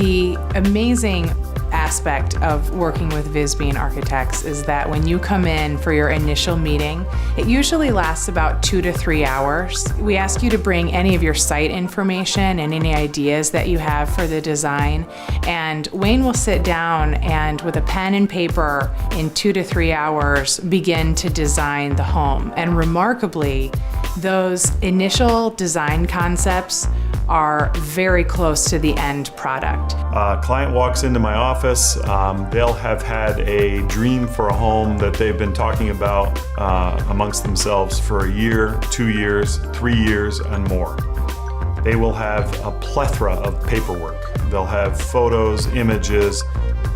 The amazing aspect of working with Visbeen architects is that when you come in for your initial meeting, it usually lasts about 2 to 3 hours. We ask you to bring any of your site information and any ideas that you have for the design, and Wayne will sit down and with a pen and paper in 2 to 3 hours begin to design the home. And remarkably, those initial design concepts are very close to the end product. A client walks into my office, they'll have had a dream for a home that they've been talking about amongst themselves for a year, 2 years, 3 years, and more. They will have a plethora of paperwork. They'll have photos, images,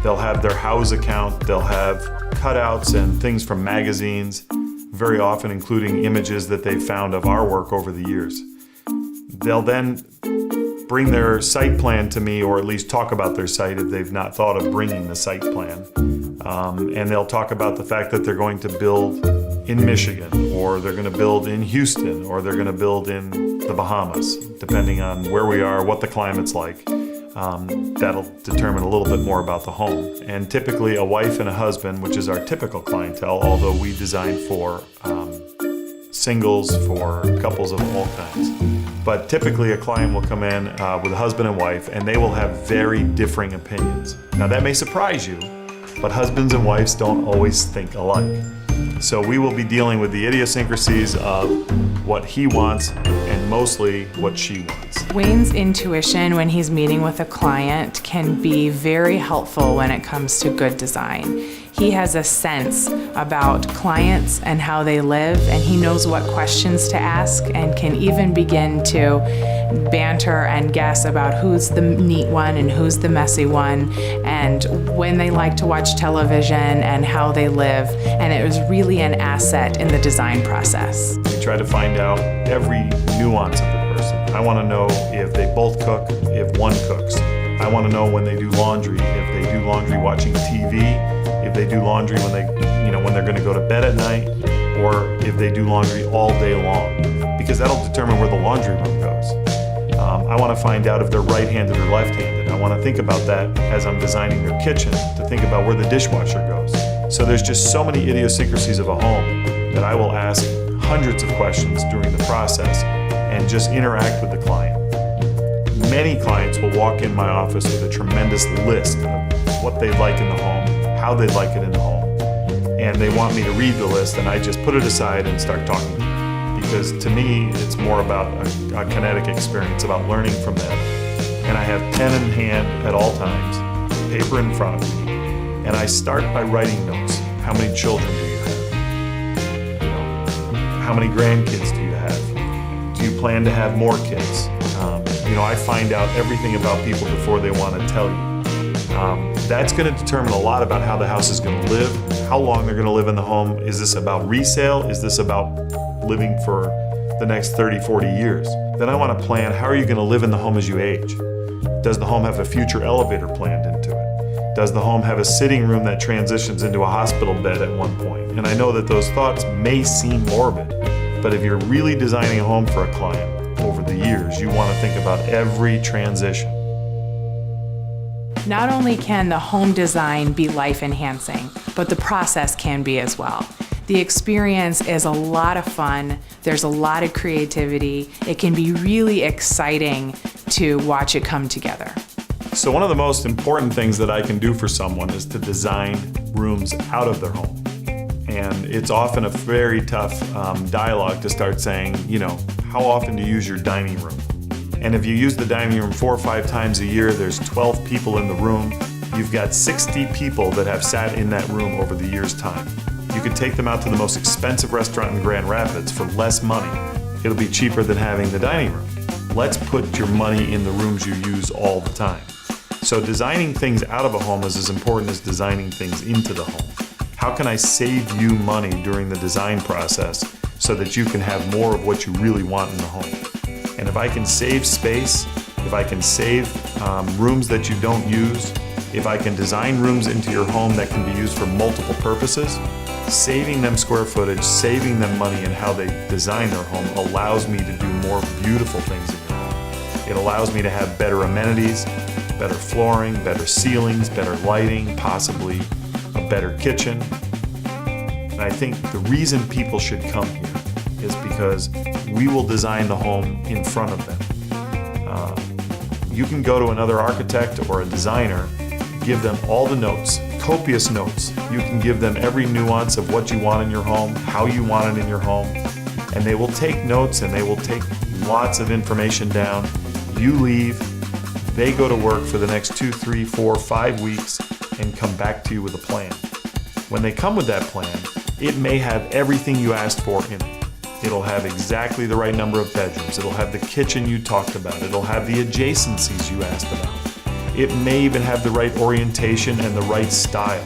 they'll have their house account, they'll have cutouts and things from magazines, very often including images that they've found of our work over the years. They'll then bring their site plan to me, or at least talk about their site if they've not thought of bringing the site plan. And they'll talk about the fact that they're going to build in Michigan, or they're going to build in Houston, or they're going to build in the Bahamas, depending on where we are, what the climate's like. That'll determine a little bit more about the home. And typically a wife and a husband, which is our typical clientele, although we design for singles, for couples of all kinds. But typically a client will come in with a husband and wife, and they will have very differing opinions. Now that may surprise you, but husbands and wives don't always think alike. So we will be dealing with the idiosyncrasies of what he wants and mostly what she wants. Wayne's intuition when he's meeting with a client can be very helpful when it comes to good design. He has a sense about clients and how they live, and he knows what questions to ask and can even begin to banter and guess about who's the neat one and who's the messy one, and when they like to watch television and how they live. And it was really an asset in the design process. We try to find out every nuance of the person. I want to know if they both cook, if one cooks. I want to know when they do laundry, if they do laundry watching TV, if they do laundry when they're going to go to bed at night, or if they do laundry all day long, because that'll determine where the laundry room goes. I want to find out if they're right-handed or left-handed. I want to think about that as I'm designing their kitchen, to think about where the dishwasher goes. So there's just so many idiosyncrasies of a home that I will ask hundreds of questions during the process and just interact with the client. Many clients will walk in my office with a tremendous list of what they'd like in the home, how they'd like it in the home, and they want me to read the list, and I just put it aside and start talking to them. Because to me, it's more about a kinetic experience, about learning from them. And I have pen in hand at all times, paper in front of me, and I start by writing notes. How many children do you have? How many grandkids do you have? Do you plan to have more kids? I find out everything about people before they want to tell you. That's going to determine a lot about how the house is going to live, how long they're going to live in the home. Is this about resale? Is this about living for the next 30, 40 years? Then I want to plan, how are you going to live in the home as you age? Does the home have a future elevator planned into it? Does the home have a sitting room that transitions into a hospital bed at one point? And I know that those thoughts may seem morbid, but if you're really designing a home for a client over the years, you want to think about every transition. Not only can the home design be life-enhancing, but the process can be as well. The experience is a lot of fun. There's a lot of creativity. It can be really exciting to watch it come together. So one of the most important things that I can do for someone is to design rooms out of their home. And it's often a very tough dialogue to start saying, how often do you use your dining room? And if you use the dining room 4 or 5 times a year, there's 12 people in the room. You've got 60 people that have sat in that room over the year's time. You could take them out to the most expensive restaurant in Grand Rapids for less money. It'll be cheaper than having the dining room. Let's put your money in the rooms you use all the time. So designing things out of a home is as important as designing things into the home. How can I save you money during the design process so that you can have more of what you really want in the home? And if I can save space, if I can save rooms that you don't use, if I can design rooms into your home that can be used for multiple purposes, saving them square footage, saving them money in how they design their home allows me to do more beautiful things in your home. It allows me to have better amenities, better flooring, better ceilings, better lighting, possibly a better kitchen. And I think the reason people should come here is because we will design the home in front of them. You can go to another architect or a designer, give them all the notes, copious notes. You can give them every nuance of what you want in your home, how you want it in your home, and they will take notes and they will take lots of information down. You leave, they go to work for the next 2, 3, 4, 5 weeks and come back to you with a plan. When they come with that plan, it may have everything you asked for in it. It'll have exactly the right number of bedrooms. It'll have the kitchen you talked about. It'll have the adjacencies you asked about. It may even have the right orientation and the right style,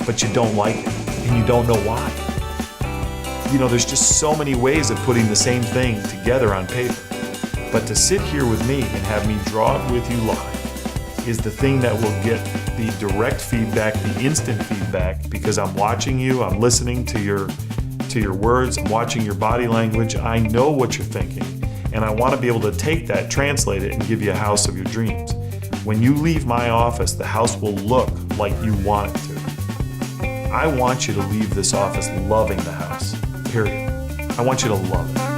but you don't like it and you don't know why. You know, there's just so many ways of putting the same thing together on paper. But to sit here with me and have me draw it with you live is the thing that will get the direct feedback, the instant feedback, because I'm watching you, I'm listening to your words, I'm watching your body language, I know what you're thinking, and I want to be able to take that, translate it, and give you a house of your dreams. When you leave my office, the house will look like you want it to. I want you to leave this office loving the house, period. I want you to love it.